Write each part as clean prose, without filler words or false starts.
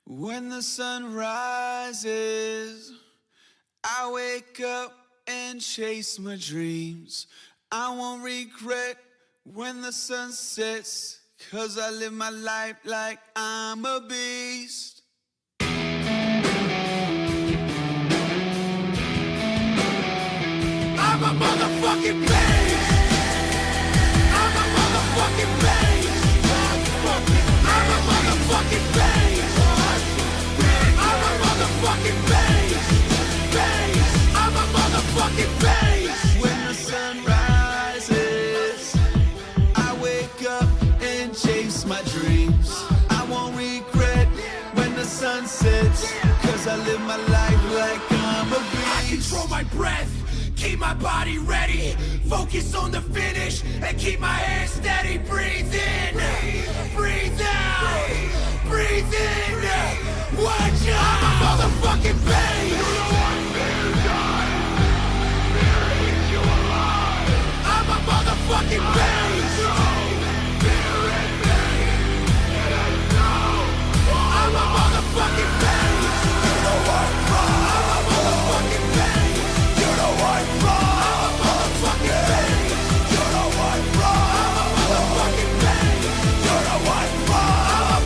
When the sun rises, I wake up and chase my dreams. I won't regret when the sun sets, 'cause I live my life like I'm a beast. I'm a motherfucking beast. I'm a motherfucking beast. I'm a motherfucking beast. I'm a motherfucking beast. I'm a motherfucking beast. When the sun rises, I wake up and chase my dreams. I won't regret when the sun sets, 'cause I live my life like I'm a beast. I control my breath, keep my body ready, focus on the finish, and keep my hands steady. Breathe in, breathe out, breathe in. Watch out! I'm a motherfucking beast. I'm a motherfucking beast. I'm a motherfucking beast. You know I'm wrong. I'm a motherfucking beast. You know I'm wrong. I'm a motherfucking beast. You know I'm wrong. I'm a motherfucking beast. You know I'm wrong.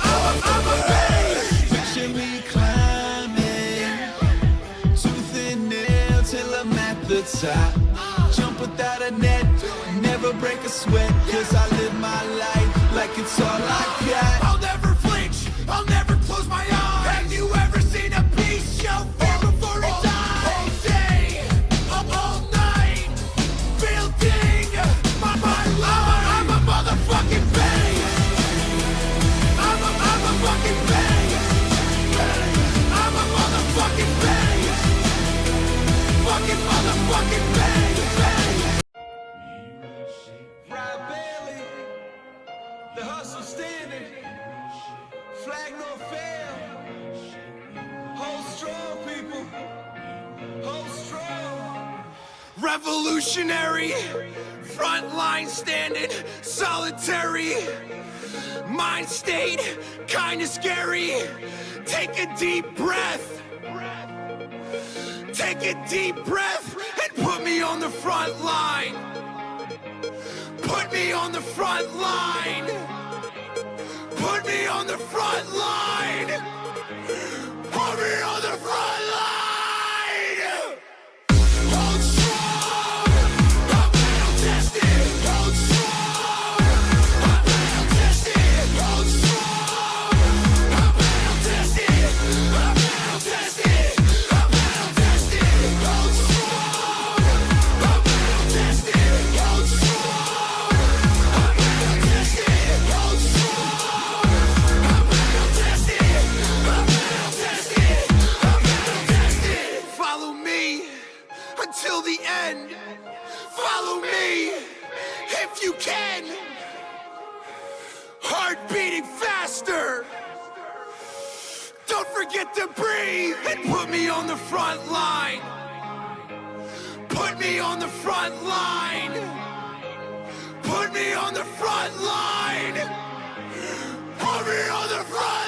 I'm a beast. Picture me climbing, tooth and nail till I'm at the top. Jump without a net, never break a sweat, 'cause I live my life like it's all I got. I'll never flinch, I'll never close my eyes. Have you ever seen a beast show fear before it dies? All day, all night, building my life. I'm a motherfucking beast. I'm a fucking beast. I'm a motherfucking beast. Fucking motherfucking beast. Ride Bailey, the hustle standing, flag no fail. Hold strong, people. Hold strong. Revolutionary, front line standing, solitary. Mind state, kinda scary. Take a deep breath. Take a deep breath and put me on the front line. Put me on the front line. Put me on the front line. Put me on the front line. Hold strong. I'm battle tested. Hold strong. I'm battle tested. Hold strong. I'm battle tested. I'm battle tested. I'm battle tested. Hold strong. I'm battle tested. Hold strong. I'm battle tested. Hold strong. I'm battle tested. I'm battle tested. I'm battle tested. Follow me until the end. Follow me if you can. Heart beating faster. Don't forget to breathe and put me on the front line. Put me on the front line. Put me on the front line. Put me on the front